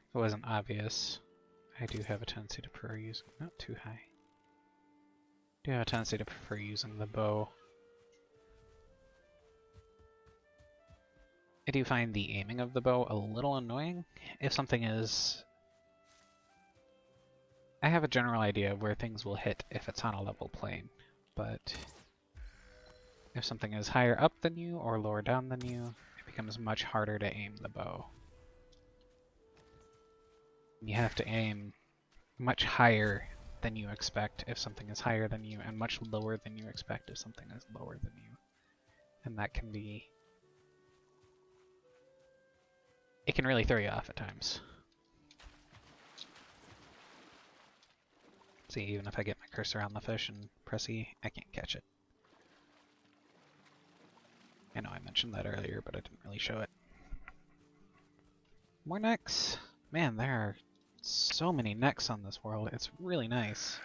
If it wasn't obvious, I do have a tendency to prefer using... Not too high. I do have a tendency to prefer using the bow. I do find the aiming of the bow a little annoying. If something is... I have a general idea of where things will hit if it's on a level plane, but if something is higher up than you or lower down than you, it becomes much harder to aim the bow. You have to aim much higher than you expect if something is higher than you, and much lower than you expect if something is lower than you. And that can be... it can really throw you off at times. See, even if I get my cursor on the fish and press E, I can't catch it. I know I mentioned that earlier, but I didn't really show it. More necks! Man, there are so many necks on this world. It's really nice.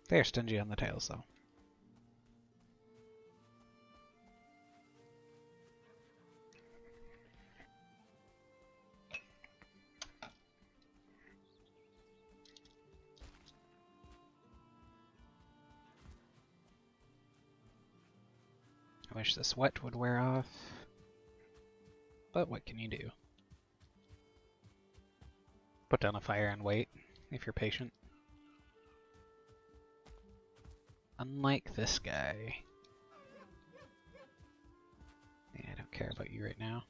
They're stingy on the tails, though. I wish the sweat would wear off, but what can you do? Put down a fire and wait, if you're patient. Unlike this guy. Yeah, I don't care about you right now.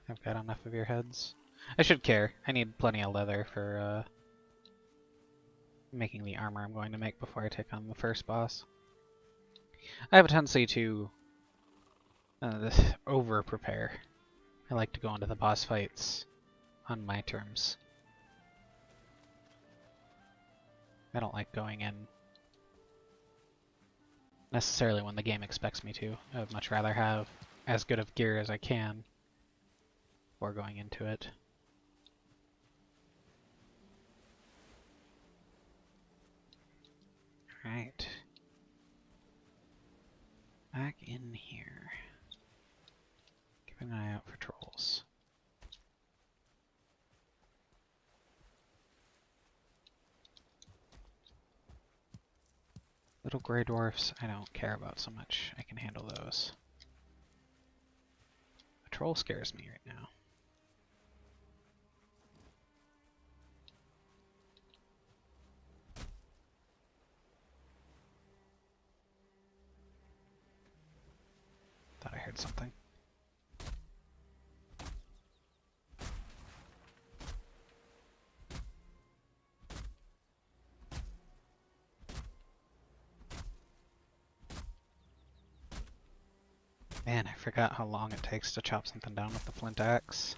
I've got enough of your heads. I should care. I need plenty of leather for making the armor I'm going to make before I take on the first boss. I have a tendency to over-prepare. I like to go into the boss fights on my terms. I don't like going in necessarily when the game expects me to. I would much rather have as good of gear as I can before going into it. Alright. Back in here. Keep an eye out for trolls. Little gray dwarfs, I don't care about so much. I can handle those. A troll scares me right now. Thought I heard something. Man, I forgot how long it takes to chop something down with the flint axe.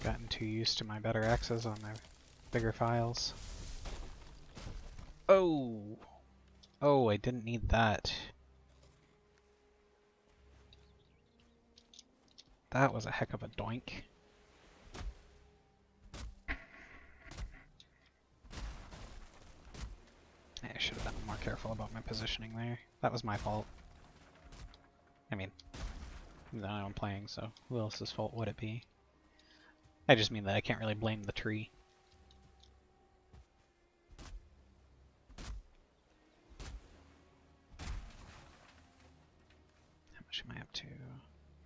Gotten too used to my better axes on my bigger files. Oh! Oh, I didn't need that. That was a heck of a doink. I should have been more careful about my positioning there. That was my fault. I mean, I'm the only one playing, so who else's fault would it be? I just mean that I can't really blame the tree. How much am I up to?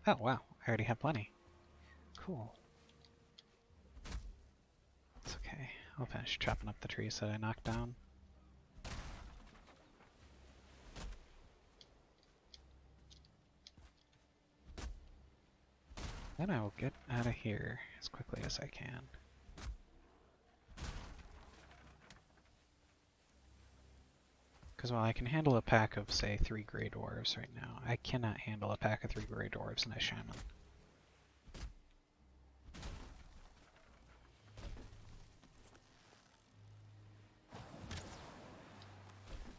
Oh wow, I already have plenty. Cool. It's okay. I'll finish chopping up the trees that I knocked down. Then I will get out of here as quickly as I can. Because while I can handle a pack of, say, 3 Grey Dwarves right now, I cannot handle a pack of 3 Grey Dwarves and a Shaman.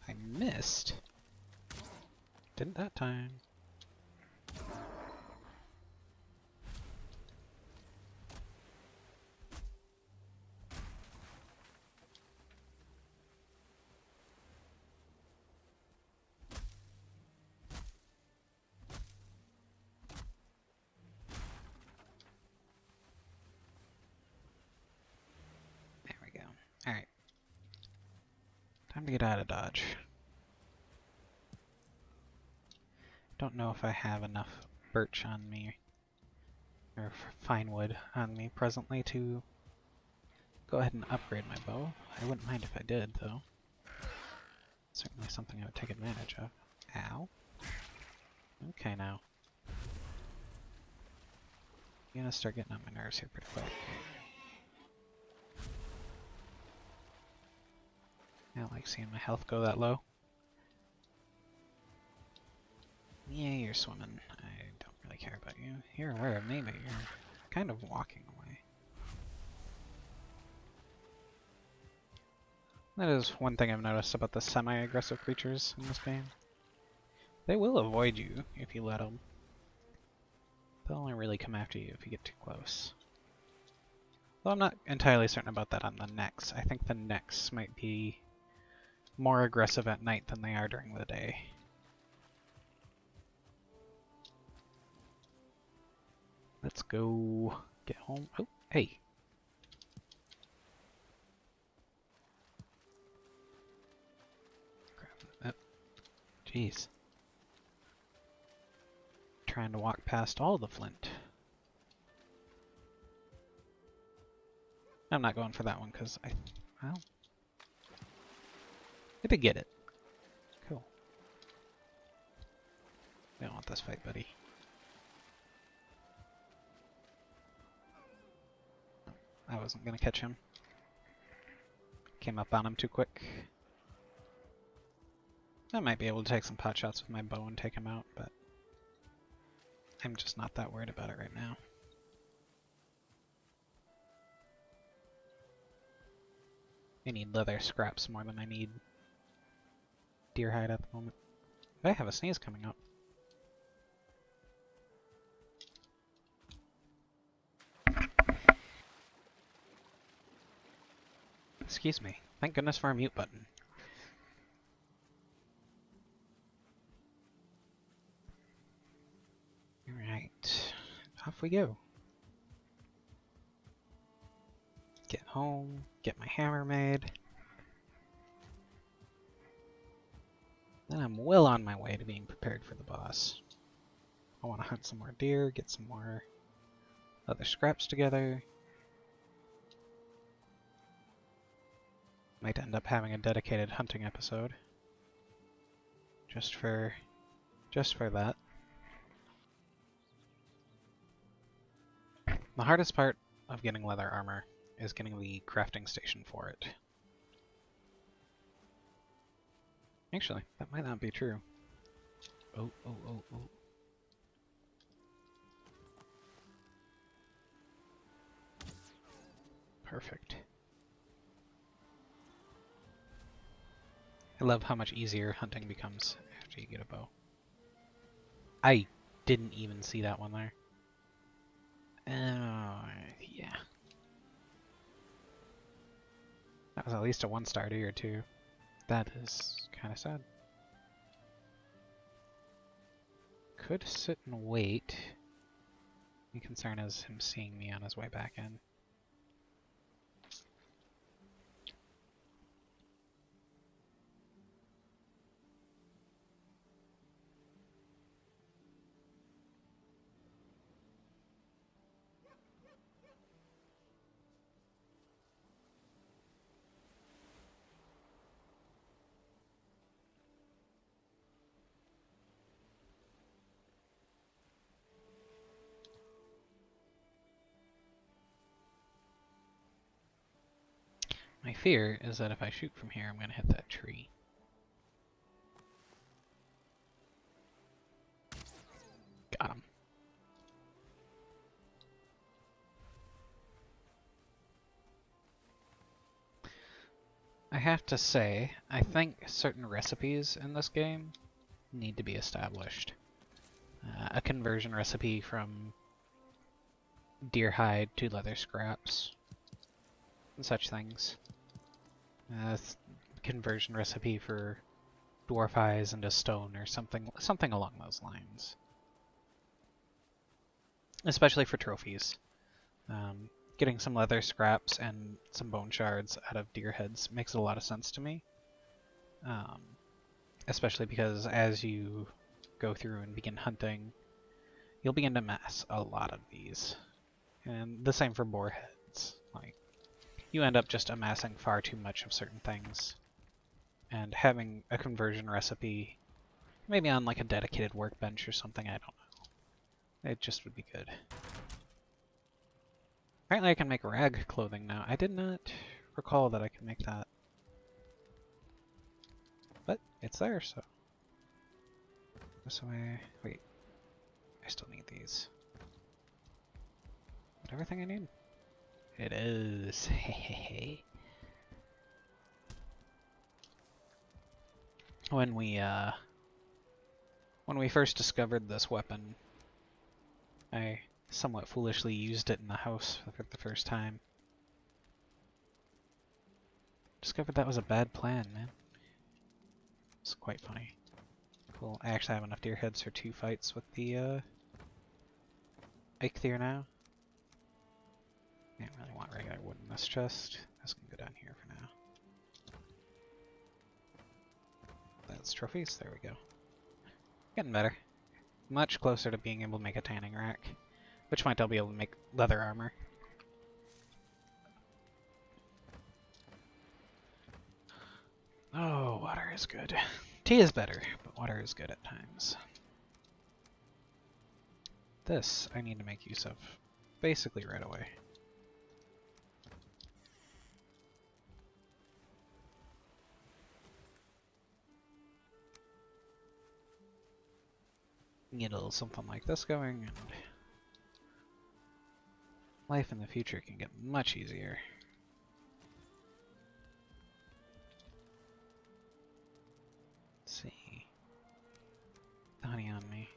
I missed. Didn't that time. Time to get out of Dodge. Don't know if I have enough birch on me, or fine wood on me presently to go ahead and upgrade my bow. I wouldn't mind if I did, though. Certainly something I would take advantage of. Ow. Okay, now. You're gonna start getting on my nerves here pretty quick. I don't like seeing my health go that low. Yeah, you're swimming. I don't really care about you. You're aware of me, but you're kind of walking away. That is one thing I've noticed about the semi-aggressive creatures in this game. They will avoid you if you let them. They'll only really come after you if you get too close. Though I'm not entirely certain about that on the necks. I think the necks might be more aggressive at night than they are during the day. Let's go get home. Oh, hey. Grab that. Jeez. Trying to walk past all the flint. I'm not going for that one because well, I did get it. Cool. We don't want this fight, buddy. I wasn't gonna catch him. Came up on him too quick. I might be able to take some pot shots with my bow and take him out, but I'm just not that worried about it right now. I need leather scraps more than I need deer hide at the moment. I have a sneeze coming up. Excuse me. Thank goodness for a mute button. Alright. Off we go. Get home, get my hammer made. Then I'm well on my way to being prepared for the boss. I want to hunt some more deer, get some more other scraps together. Might end up having a dedicated hunting episode. Just for that. The hardest part of getting leather armor is getting the crafting station for it. Actually, that might not be true. Oh. Perfect. I love how much easier hunting becomes after you get a bow. I didn't even see that one there. Yeah. That was at least a 1-star deer too. That is kind of sad. Could sit and wait. The concern is him seeing me on his way back in. My fear is that if I shoot from here, I'm going to hit that tree. Got him. I have to say, I think certain recipes in this game need to be established. A conversion recipe from deer hide to leather scraps and such things. Conversion recipe for dwarf eyes into stone or something along those lines. Especially for trophies. Getting some leather scraps and some bone shards out of deer heads makes a lot of sense to me. Especially because as you go through and begin hunting, you'll begin to amass a lot of these. And the same for boar heads. Like, you end up just amassing far too much of certain things. And having a conversion recipe, maybe on like a dedicated workbench or something, I don't know. It just would be good. Apparently I can make rag clothing now. I did not recall that I could make that. But it's there, so. This way. Wait. I still need these. Is that everything I need? It is. Hehehe. When we first discovered this weapon, I somewhat foolishly used it in the house for the first time. Discovered that was a bad plan, man. It's quite funny. Cool. I actually have enough deer heads for 2 fights with the Eikthyr now. I don't really want regular wood in this chest. This can go down here for now. That's trophies. There we go. Getting better. Much closer to being able to make a tanning rack. Which might I'll be able to make leather armor. Oh, water is good. Tea is better, but water is good at times. This I need to make use of basically right away. Get a little something like this going, and life in the future can get much easier. Let's see. Honey on me.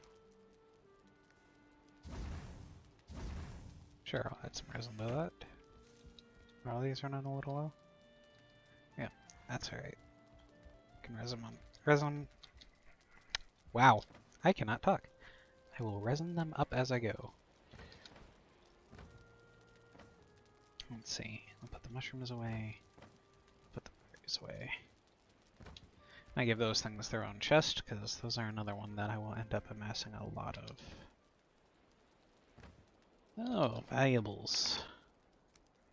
Sure, I'll add some resin to that. Are all these running a little low? Yeah, that's alright. Can resin on resin. Wow, I cannot talk. I will resin them up as I go. Let's see. I'll put the mushrooms away. Put the berries away. I give those things their own chest, because those are another one that I will end up amassing a lot of. Oh, valuables.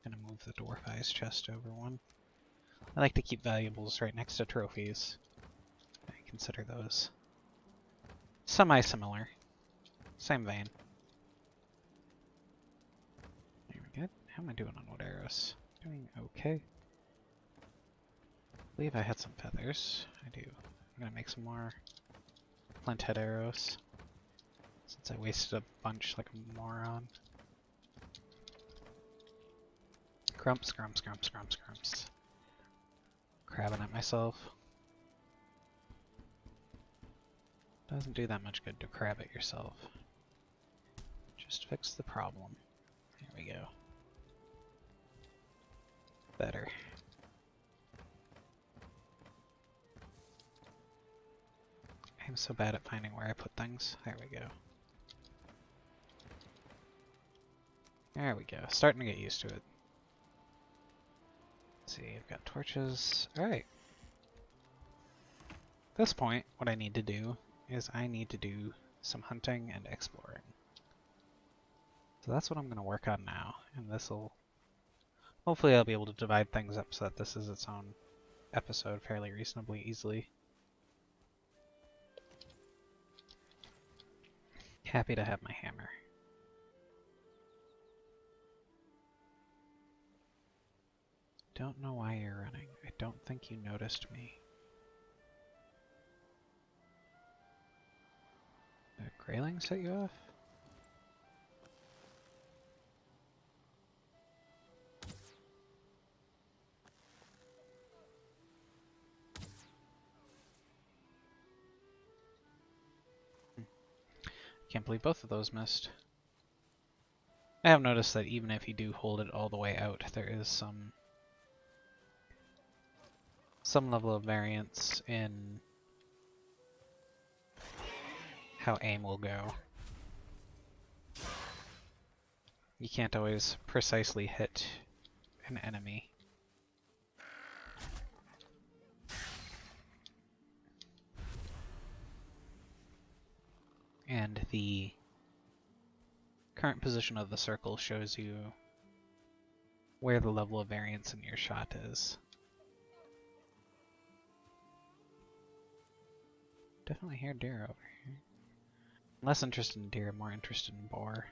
Gonna move the dwarf eyes chest over one. I like to keep valuables right next to trophies. I consider those semi-similar. Same vein. There we go. How am I doing on wood arrows? Doing okay. I believe I had some feathers. I do. I'm gonna make some more flint head arrows, since I wasted a bunch like a moron. Grumps, grumps, grumps, grumps, grumps. Crabbing at myself. Doesn't do that much good to crab at yourself. Just fix the problem. There we go. Better. I'm so bad at finding where I put things. There we go. There we go. Starting to get used to it. Let's see, I've got torches. Alright. At this point, what I need to do is I need to do some hunting and exploring. So that's what I'm going to work on now, and this'll... Hopefully I'll be able to divide things up so that this is its own episode fairly reasonably easily. Happy to have my hammer. Don't know why you're running. I don't think you noticed me. Did a grayling set you off? Can't believe both of those missed. I have noticed that even if you do hold it all the way out, there is some level of variance in how aim will go. You can't always precisely hit an enemy. and the current position of the circle shows you where the level of variance in your shot is. Definitely hear deer over here. Less interested in deer, more interested in boar.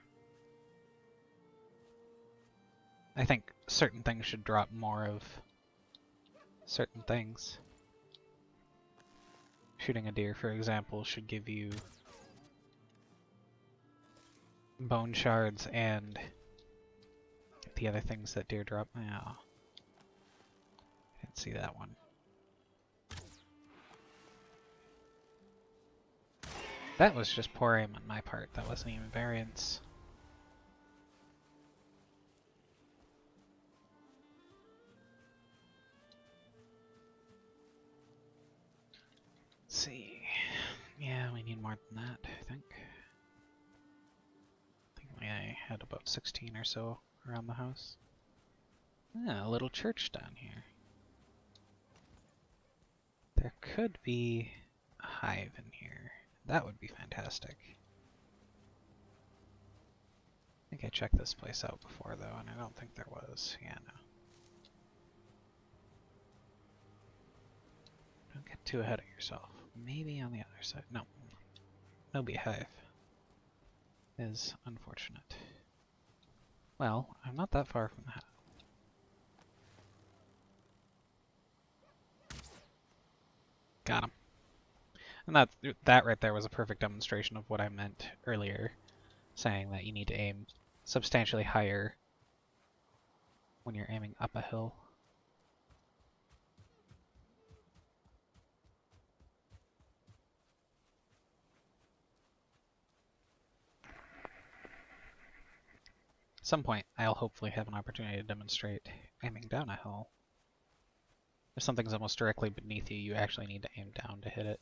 I think certain things should drop more of certain things. Shooting a deer, for example, should give you bone shards and the other things that deer drop. Oh, I didn't see that one. That was just poor aim on my part. That wasn't even variance. Let's see. Yeah, we need more than that, I think. I had about 16 or so around the house. Ah, a little church down here. There could be a hive in here. That would be fantastic. I think I checked this place out before though, and I don't think there was. Yeah, no. Don't get too ahead of yourself. Maybe on the other side. No. No beehive. Is unfortunate. Well, I'm not that far from the house. Got him. And that right there was a perfect demonstration of what I meant earlier, saying that you need to aim substantially higher when you're aiming up a hill. At some point, I'll hopefully have an opportunity to demonstrate aiming down a hill. If something's almost directly beneath you, you actually need to aim down to hit it.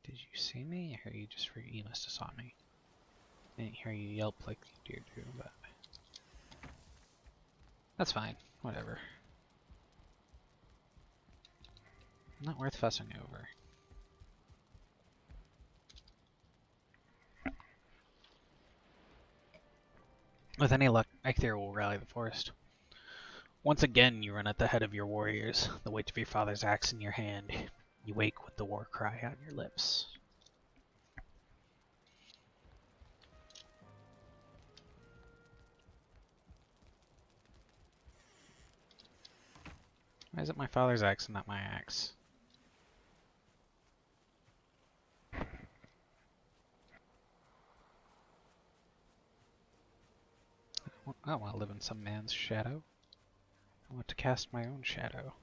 Did you see me, or you must have saw me? I didn't hear you yelp like you do, but that's fine. Whatever. Not worth fussing over. With any luck, Eikthyr will rally the forest. Once again, you run at the head of your warriors, the weight of your father's axe in your hand. You wake with the war cry on your lips. Why is it my father's axe and not my axe? I want to live in some man's shadow. I want to cast my own shadow.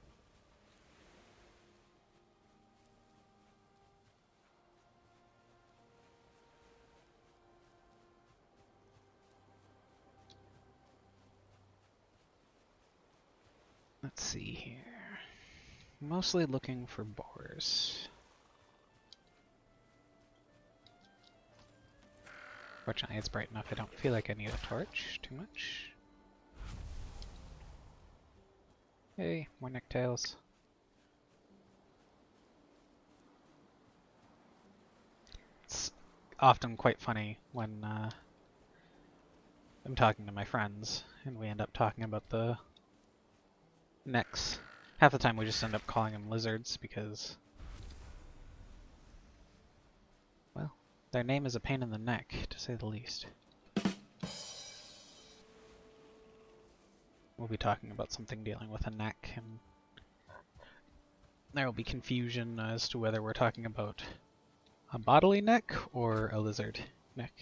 Let's see here. Mostly looking for boars. Fortunately, it's bright enough I don't feel like I need a torch too much. Hey, more necktails. It's often quite funny when I'm talking to my friends and we end up talking about the necks. Half the time we just end up calling them lizards because, well, their name is a pain in the neck, to say the least. We'll be talking about something dealing with a neck, and there will be confusion as to whether we're talking about a bodily neck or a lizard neck.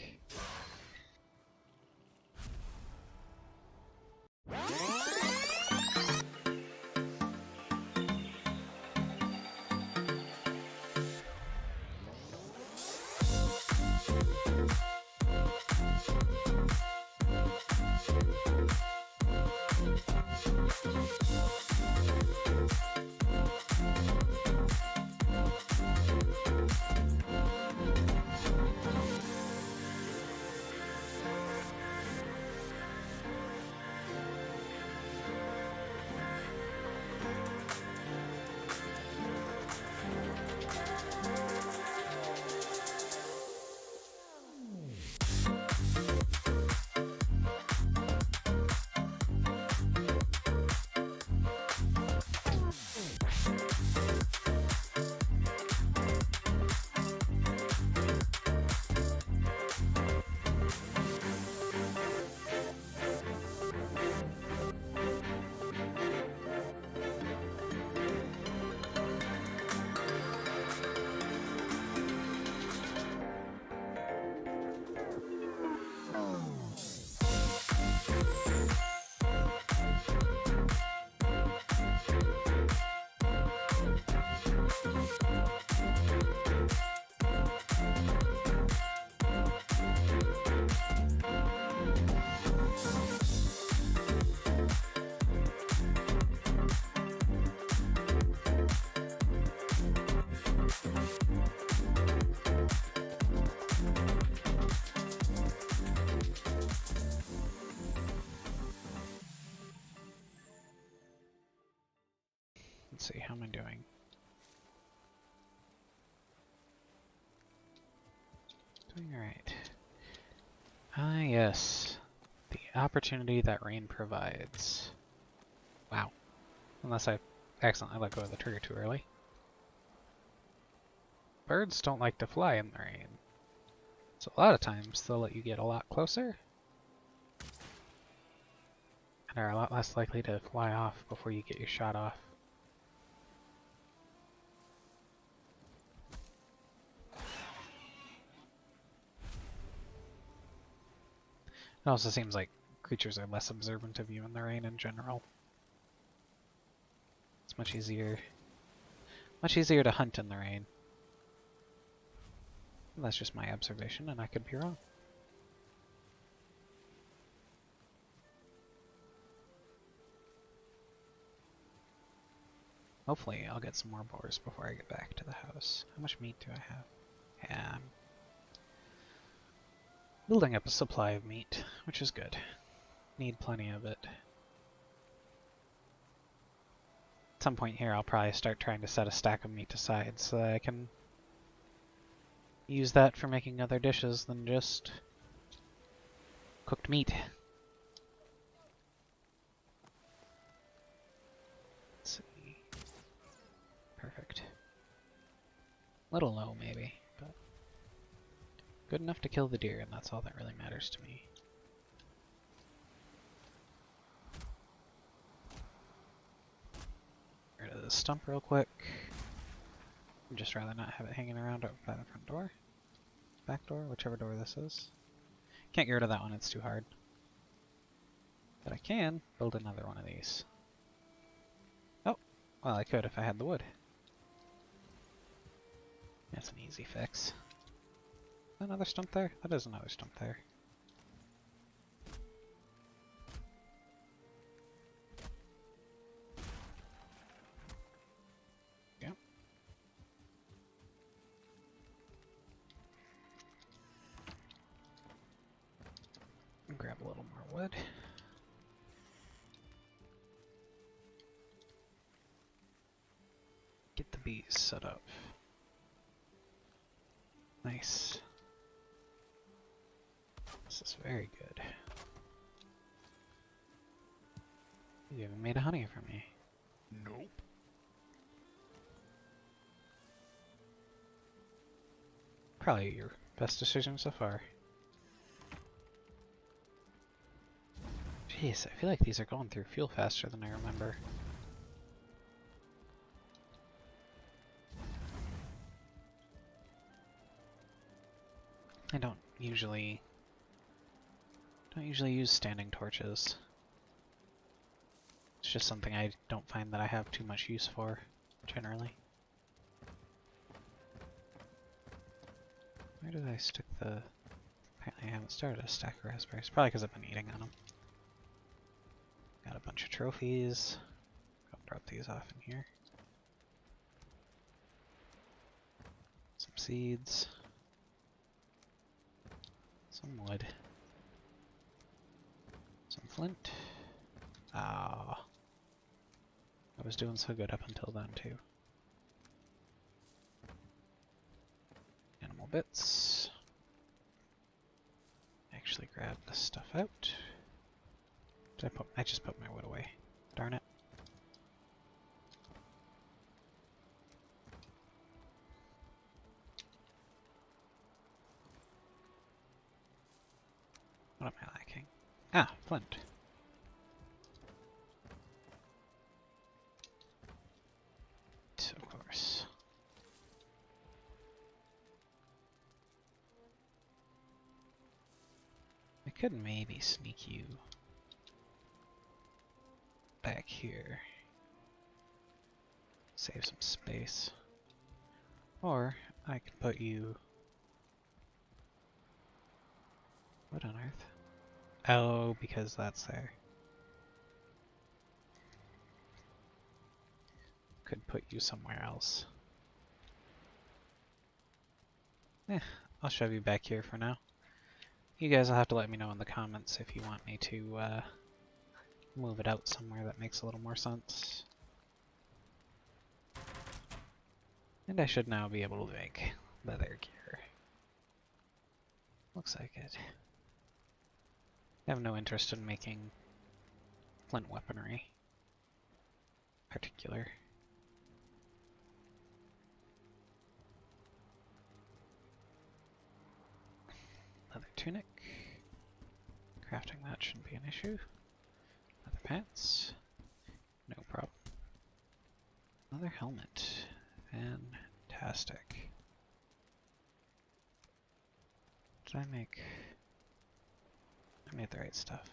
Let's see, how am I doing? Doing alright. Ah, yes. The opportunity that rain provides. Wow. Unless I accidentally let go of the trigger too early. Birds don't like to fly in the rain. So a lot of times they'll let you get a lot closer. And are a lot less likely to fly off before you get your shot off. It also seems like creatures are less observant of you in the rain in general. It's much easier to hunt in the rain. That's just my observation, and I could be wrong. Hopefully I'll get some more boars before I get back to the house. How much meat do I have? Yeah, I'm building up a supply of meat, which is good. Need plenty of it. At some point here I'll probably start trying to set a stack of meat aside so that I can use that for making other dishes than just cooked meat. Let's see. Perfect. Little low maybe, but good enough to kill the deer, and that's all that really matters to me. Get rid of this stump real quick. I'd just rather not have it hanging around over by the front door. Back door, whichever door this is. Can't get rid of that one, it's too hard. But I can build another one of these. Oh, well I could if I had the wood. That's an easy fix. Another stump there? That is another stump there. Yep. Grab a little more wood. Get the bees set up. Nice. This is very good. You even made a honey for me. Nope. Probably your best decision so far. Jeez, I feel like these are going through fuel faster than I remember. I don't usually use standing torches. It's just something I don't find that I have too much use for, generally. Where did I stick the... Apparently I haven't started a stack of raspberries. Probably because I've been eating on them. Got a bunch of trophies. I'll drop these off in here. Some seeds. Some wood. Some flint. Ah. I was doing so good up until then, too. Animal bits. Actually grab this stuff out. I just put my wood away. Darn it. What am I lacking? Ah, flint. Of course. I could maybe sneak you back here. Save some space. Or I could put you... What on earth? Oh, because that's there. Could put you somewhere else. I'll shove you back here for now. You guys will have to let me know in the comments if you want me to move it out somewhere that makes a little more sense. And I should now be able to make leather gear. Looks like it. I have no interest in making flint weaponry. Particular. Leather tunic. Crafting that shouldn't be an issue. Leather pants. No problem. Leather helmet. Fantastic. Did I make... I made the right stuff.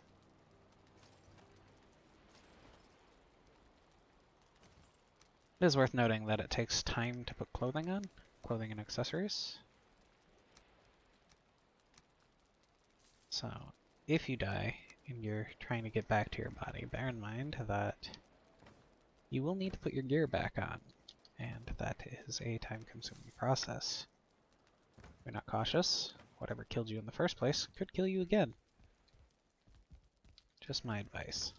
It is worth noting that it takes time to put clothing on. Clothing and accessories. So, if you die and you're trying to get back to your body, bear in mind that you will need to put your gear back on, and that is a time-consuming process. If you're not cautious, whatever killed you in the first place could kill you again. Just my advice.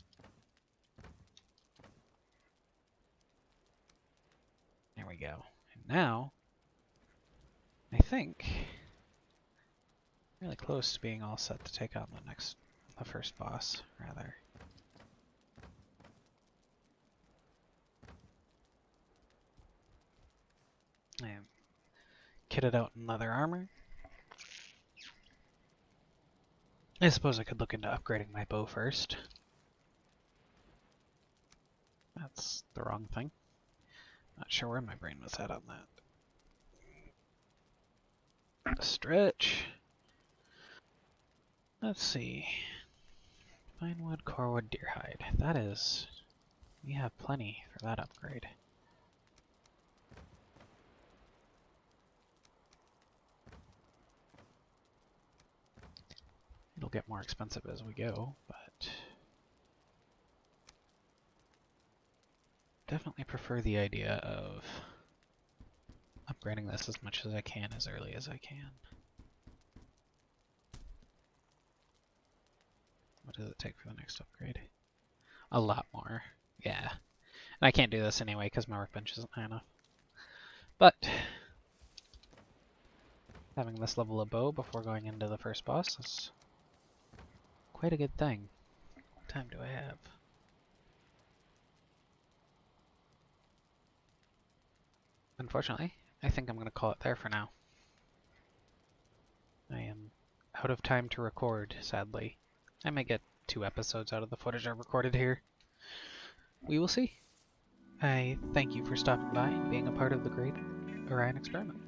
There we go. And now, I think really close to being all set to take on the first boss, rather. I am kitted out in leather armor. I suppose I could look into upgrading my bow first. That's the wrong thing. Not sure where my brain was at on that. Stretch. Let's see. Fine wood, core wood, deer hide. That is... we have plenty for that upgrade. It'll get more expensive as we go, but... definitely prefer the idea of upgrading this as much as I can, as early as I can. What does it take for the next upgrade? A lot more, yeah. And I can't do this anyway because my workbench isn't high enough. But having this level of bow before going into the first boss is quite a good thing. What time do I have? Unfortunately, I think I'm going to call it there for now. I am out of time to record, sadly. I may get 2 episodes out of the footage I recorded here. We will see. I thank you for stopping by and being a part of the great Orion experiment.